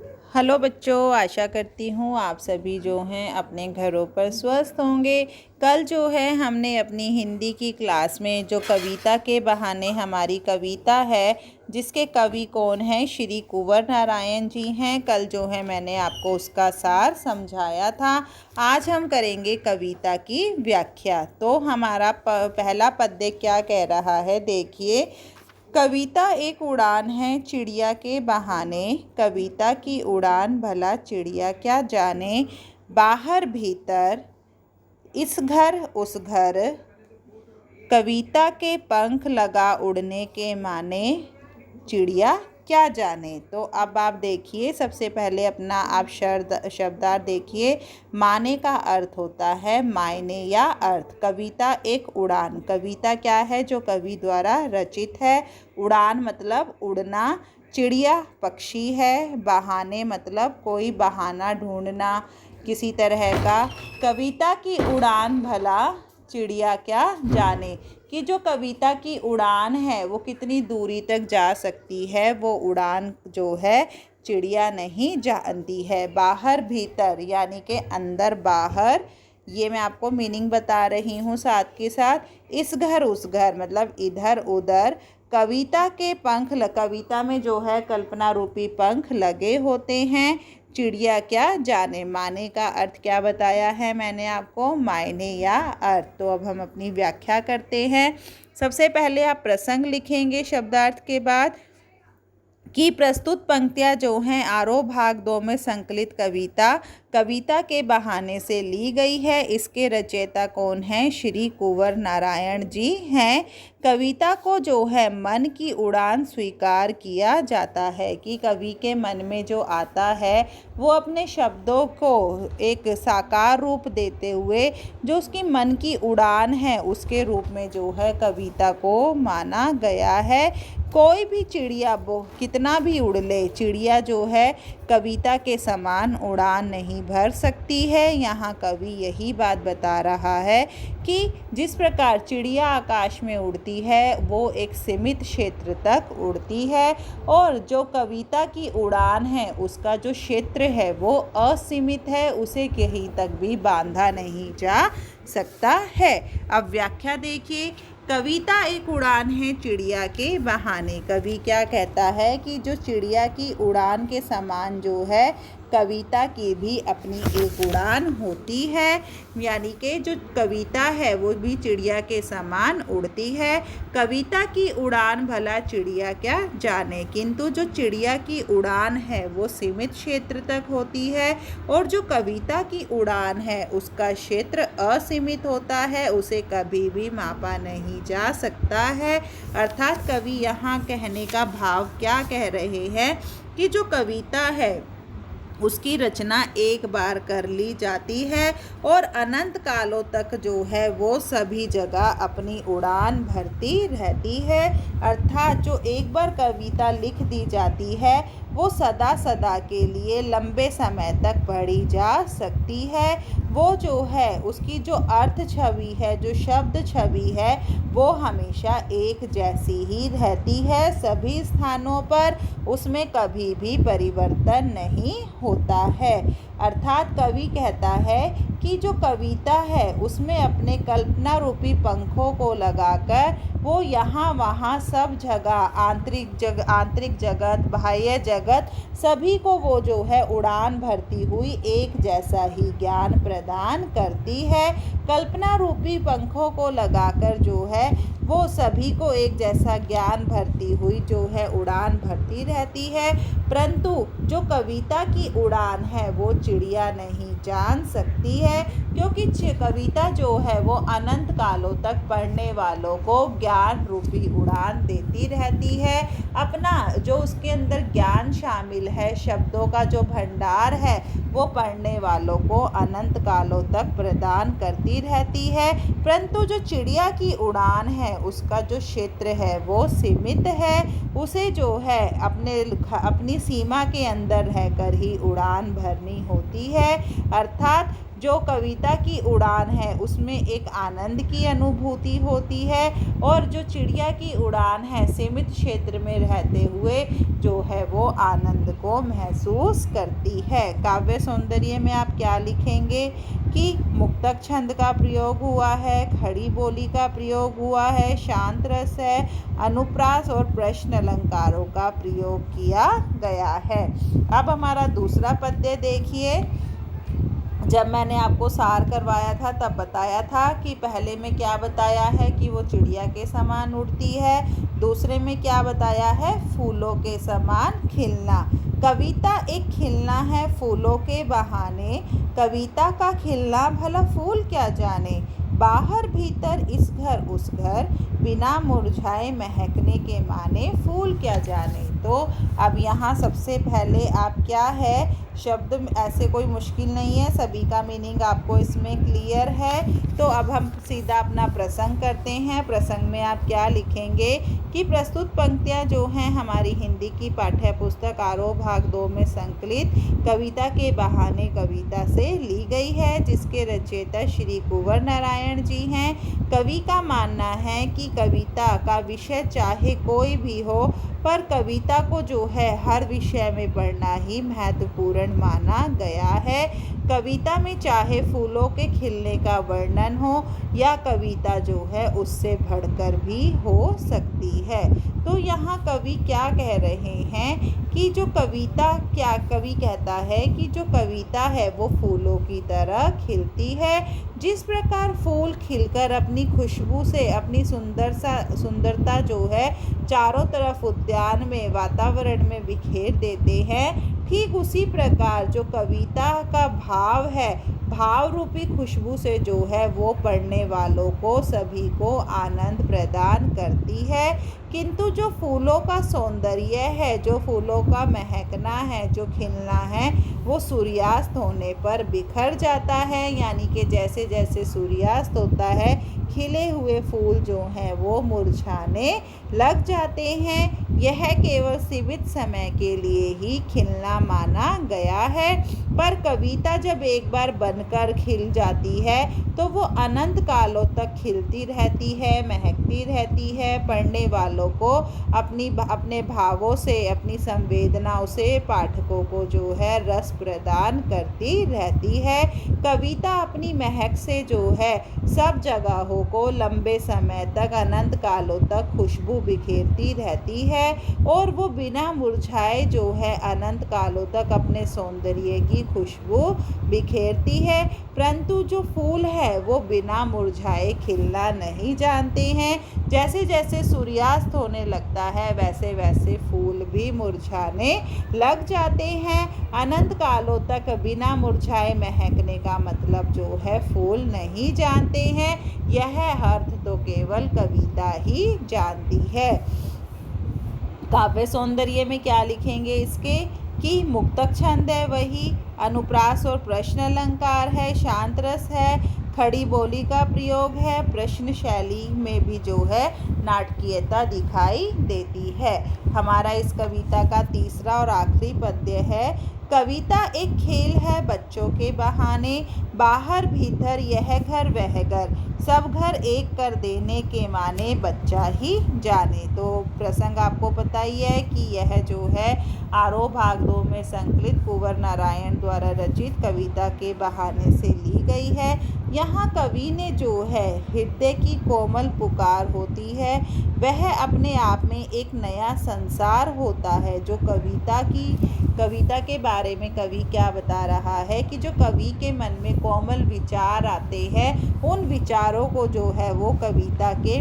Hello बच्चों, आशा करती हूँ आप सभी जो हैं अपने घरों पर स्वस्थ होंगे। कल जो है हमने अपनी हिंदी की क्लास में जो कविता के बहाने हमारी कविता है जिसके कवि कौन हैं, श्री कुंवर नारायण जी हैं। कल जो है मैंने आपको उसका सार समझाया था। आज हम करेंगे कविता की व्याख्या। तो हमारा पहला पद्य क्या कह रहा है, देखिए। कविता एक उड़ान है चिड़िया के बहाने, कविता की उड़ान भला चिड़िया क्या जाने। बाहर भीतर इस घर उस घर, कविता के पंख लगा उड़ने के माने, चिड़िया क्या जाने। तो अब आप देखिए, सबसे पहले अपना आप शब्दार्थ देखिए। माने का अर्थ होता है मायने या अर्थ। कविता एक उड़ान, कविता क्या है जो कवि द्वारा रचित है। उड़ान मतलब उड़ना, चिड़िया पक्षी है, बहाने मतलब कोई बहाना ढूंढना किसी तरह का। कविता की उड़ान भला चिड़िया क्या जाने, कि जो कविता की उड़ान है वो कितनी दूरी तक जा सकती है, वो उड़ान जो है चिड़िया नहीं जानती है। बाहर भीतर यानी कि अंदर बाहर, ये मैं आपको मीनिंग बता रही हूँ साथ के साथ। इस घर उस घर मतलब इधर उधर, कविता के पंख कविता में जो है कल्पना रूपी पंख लगे होते हैं, चिड़िया क्या जाने। माने का अर्थ क्या बताया है मैंने आपको, मायने या अर्थ। तो अब हम अपनी व्याख्या करते हैं। सबसे पहले आप प्रसंग लिखेंगे शब्दार्थ के बाद कि प्रस्तुत पंक्तियाँ जो हैं आरोह भाग 2 में संकलित कविता कविता के बहाने से ली गई है। इसके रचयिता कौन हैं, श्री कुंवर नारायण जी हैं। कविता को जो है मन की उड़ान स्वीकार किया जाता है, कि कवि के मन में जो आता है वो अपने शब्दों को एक साकार रूप देते हुए जो उसकी मन की उड़ान है उसके रूप में जो है कविता को माना गया है। कोई भी चिड़िया कितना भी उड़ ले, चिड़िया जो है कविता के समान उड़ान नहीं भर सकती है। यहाँ कवि यही बात बता रहा है कि जिस प्रकार चिड़िया आकाश में उड़ती है वो एक सीमित क्षेत्र तक उड़ती है, और जो कविता की उड़ान है उसका जो क्षेत्र है वो असीमित है, उसे कहीं तक भी बांधा नहीं जा सकता है। अब व्याख्या देखिए। कविता एक उड़ान है चिड़िया के बहाने। कवि क्या कहता है कि जो चिड़िया की उड़ान के समान जो है कविता की भी अपनी एक उड़ान होती है, यानी कि जो कविता है वो भी चिड़िया के समान उड़ती है। कविता की उड़ान भला चिड़िया क्या जाने, किंतु जो चिड़िया की उड़ान है वो सीमित क्षेत्र तक होती है, और जो कविता की उड़ान है उसका क्षेत्र असीमित होता है, उसे कभी भी मापा नहीं जा सकता है। अर्थात कवि यहाँ कहने का भाव क्या कह रहे हैं कि जो कविता है उसकी रचना एक बार कर ली जाती है और अनंत कालों तक जो है वो सभी जगह अपनी उड़ान भरती रहती है। अर्थात जो एक बार कविता लिख दी जाती है वो सदा सदा के लिए लंबे समय तक पढ़ी जा सकती है। वो जो है उसकी जो अर्थ छवि है, जो शब्द छवि है, वो हमेशा एक जैसी ही रहती है सभी स्थानों पर, उसमें कभी भी परिवर्तन नहीं होता है। अर्थात कवि कहता है कि जो कविता है उसमें अपने कल्पना रूपी पंखों को लगाकर वो यहाँ वहाँ सब जगह आंतरिक जगत, बाह्य जगत, सभी को वो जो है उड़ान भरती हुई एक जैसा ही ज्ञान प्रदान करती है। कल्पना रूपी पंखों को लगाकर जो है वो सभी को एक जैसा ज्ञान भरती हुई जो है उड़ान भरती रहती है, परंतु जो कविता की उड़ान है वो चिड़िया नहीं जान सकती है, क्योंकि कविता जो है वो अनंत कालों तक पढ़ने वालों को ज्ञान रूपी उड़ान देती रहती है। अपना जो उसके अंदर ज्ञान शामिल है, शब्दों का जो भंडार है, वो पढ़ने वालों को अनंत कालों तक प्रदान करती रहती है। परंतु जो चिड़िया की उड़ान है उसका जो क्षेत्र है वो सीमित है, उसे जो है अपनी सीमा के अंदर रहकर ही उड़ान भरनी होती है। अर्थात जो कविता की उड़ान है उसमें एक आनंद की अनुभूति होती है, और जो चिड़िया की उड़ान है सीमित क्षेत्र में रहते हुए जो है वो आनंद को महसूस करती है। काव्य सौंदर्य में आप क्या लिखेंगे कि मुक्तक छंद का प्रयोग हुआ है, खड़ी बोली का प्रयोग हुआ है, शांत रस है, अनुप्रास और प्रश्न अलंकारों का प्रयोग किया गया है। अब हमारा दूसरा पद्य देखिए। जब मैंने आपको सार करवाया था तब बताया था कि पहले में क्या बताया है कि वो चिड़िया के समान उड़ती है, दूसरे में क्या बताया है, फूलों के समान खिलना। कविता एक खिलना है फूलों के बहाने, कविता का खिलना भला फूल क्या जाने, बाहर भीतर इस घर उस घर, बिना मुरझाए महकने के माने फूल क्या जाने। तो अब यहाँ सबसे पहले आप क्या है, शब्द ऐसे कोई मुश्किल नहीं है, सभी का मीनिंग आपको इसमें क्लियर है। तो अब हम सीधा अपना प्रसंग करते हैं। प्रसंग में आप क्या लिखेंगे कि प्रस्तुत पंक्तियाँ जो हैं हमारी हिंदी की पाठ्य पुस्तक आरोह भाग 2 में संकलित कविता के बहाने कविता से ली गई है, जिसके रचयिता श्री कुंवर नारायण जी हैं। कवि का मानना है कि कविता का विषय चाहे कोई भी हो, पर कविता को जो है हर विषय में पढ़ना ही महत्वपूर्ण माना गया है। कविता में चाहे फूलों के खिलने का वर्णन हो या कविता जो है उससे बढ़कर भी हो सकती है। तो यहाँ कवि क्या कह रहे हैं कि जो कविता, क्या कवि कहता है कि जो कविता है वो फूलों की तरह खिलती है। जिस प्रकार फूल खिलकर अपनी खुशबू से अपनी सुंदरता जो है चारों तरफ उद्यान में वातावरण में बिखेर देते हैं, ठीक उसी प्रकार जो कविता का भाव है, भाव रूपी खुशबू से जो है वो पढ़ने वालों को सभी को आनंद प्रदान करती है। किंतु जो फूलों का सौंदर्य है, जो फूलों का महकना है, जो खिलना है, वो सूर्यास्त होने पर बिखर जाता है। यानी कि जैसे जैसे सूर्यास्त होता है खिले हुए फूल जो हैं वो मुरझाने लग जाते हैं। यह केवल सीमित समय के लिए ही खिलना माना गया है, पर कविता जब एक बार बनकर खिल जाती है तो वो अनंत कालों तक खिलती रहती है, महकती रहती है, पढ़ने वालों को अपने भावों से, अपनी संवेदनाओं से पाठकों को जो है रस प्रदान करती रहती है। कविता अपनी महक से जो है सब जगहों को लंबे समय तक, अनंत कालों तक खुशबू बिखेरती रहती है, और वो बिना मुरझाए जो है अनंत कालों तक अपने सौंदर्य की खुशबू बिखेरती है। परंतु जो फूल है वो बिना मुरझाए खिलना नहीं जानते हैं। जैसे जैसे सूर्यास्त होने लगता है वैसे वैसे फूल भी मुरझाने लग जाते हैं। अनंत कालों तक बिना मुरझाए महकने का मतलब जो है फूल नहीं जानते हैं। यह अर्थ तो केवल कविता ही जानती है। काव्य सौंदर्य में क्या लिखेंगे इसके कि मुक्तक छंद है, वही अनुप्रास और प्रश्न अलंकार है, शांत रस है, खड़ी बोली का प्रयोग है, प्रश्न शैली में भी जो है नाटकीयता दिखाई देती है। हमारा इस कविता का तीसरा और आखिरी पद्य है। कविता एक खेल है बच्चों के बहाने, बाहर भीतर यह घर वह घर, सब घर एक कर देने के माने बच्चा ही जाने। तो प्रसंग आपको पता ही है कि यह जो है आरोह भाग 2 में संकलित कुंवर नारायण द्वारा रचित कविता के बहाने से ली गई है। यहाँ कवि ने जो है हृदय की कोमल पुकार होती है, वह अपने आप में एक नया संसार होता है। जो कविता के बारे में कवि क्या बता रहा है कि जो कवि के मन में कोमल विचार आते हैं, उन विचारों को जो है वो कविता के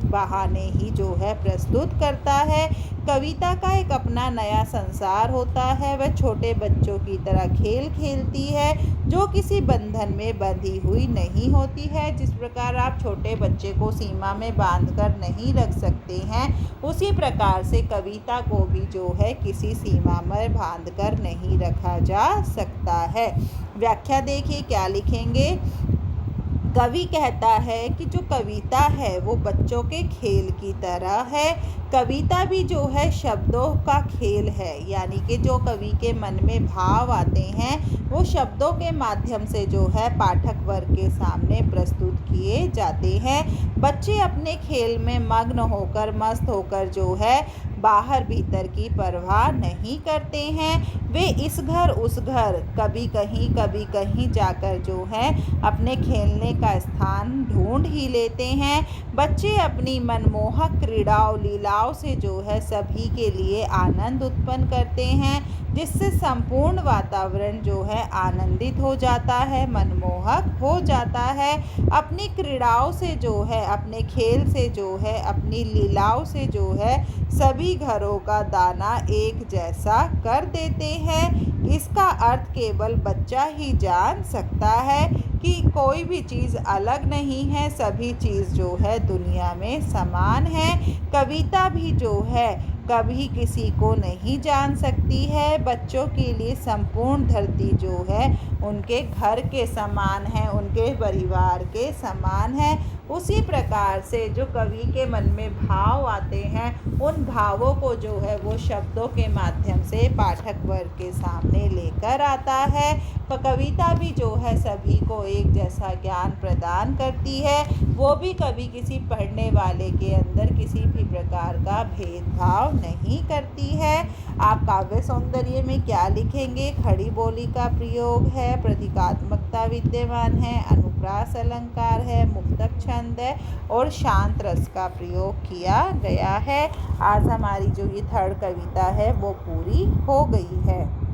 बहाने ही जो है प्रस्तुत करता है। कविता का एक अपना नया संसार होता है। वह छोटे बच्चों की तरह खेल खेलती है, जो किसी बंधन में बंधी हुई नहीं होती है। जिस प्रकार आप छोटे बच्चे को सीमा में बांधकर नहीं रख सकते हैं, उसी प्रकार से कविता को भी जो है किसी सीमा में बांधकर नहीं रखा जा सकता है। व्याख्या देखिए क्या लिखेंगे। कवि कहता है कि जो कविता है वो बच्चों के खेल की तरह है। कविता भी जो है शब्दों का खेल है, यानी कि जो कवि के मन में भाव आते हैं वो शब्दों के माध्यम से जो है पाठक वर्ग के सामने प्रस्तुत किए जाते हैं। बच्चे अपने खेल में मग्न होकर मस्त होकर जो है बाहर भीतर की परवाह नहीं करते हैं। वे इस घर उस घर कभी कहीं जाकर जो है अपने खेलने का स्थान ढूंढ ही लेते हैं। बच्चे अपनी मनमोहक क्रीड़ाओं लीलाओं से जो है सभी के लिए आनंद उत्पन्न करते हैं, जिससे संपूर्ण वातावरण जो है आनंदित हो जाता है, मनमोहक हो जाता है। अपनी क्रीड़ाओं से जो है, अपने खेल से जो है, अपनी लीलाओं से जो है सभी घरों का दाना एक जैसा कर देते हैं। इसका अर्थ केवल बच्चा ही जान सकता है कि कोई भी चीज़ अलग नहीं है, सभी चीज़ जो है दुनिया में समान है। कविता भी जो है कभी किसी को नहीं जान सकती है। बच्चों के लिए संपूर्ण धरती जो है उनके घर के समान है, उनके परिवार के समान है। उसी प्रकार से जो कवि के मन में भाव आते हैं उन भावों को जो है वो शब्दों के माध्यम से पाठक वर्ग के सामने लेकर आता है। तो कविता भी जो है सभी को एक जैसा ज्ञान प्रदान करती है, वो भी कभी किसी पढ़ने वाले के अंदर किसी भी प्रकार का भेदभाव नहीं करती है। आप काव्य सौंदर्य में क्या लिखेंगे? खड़ी बोली का प्रयोग है, प्रतीकात्मकता विद्यमान है, अनुप्रास अलंकार है, मुक्तक छंद है और शांत रस का प्रयोग किया गया है। आज हमारी जो ये थर्ड कविता है वो पूरी हो गई है।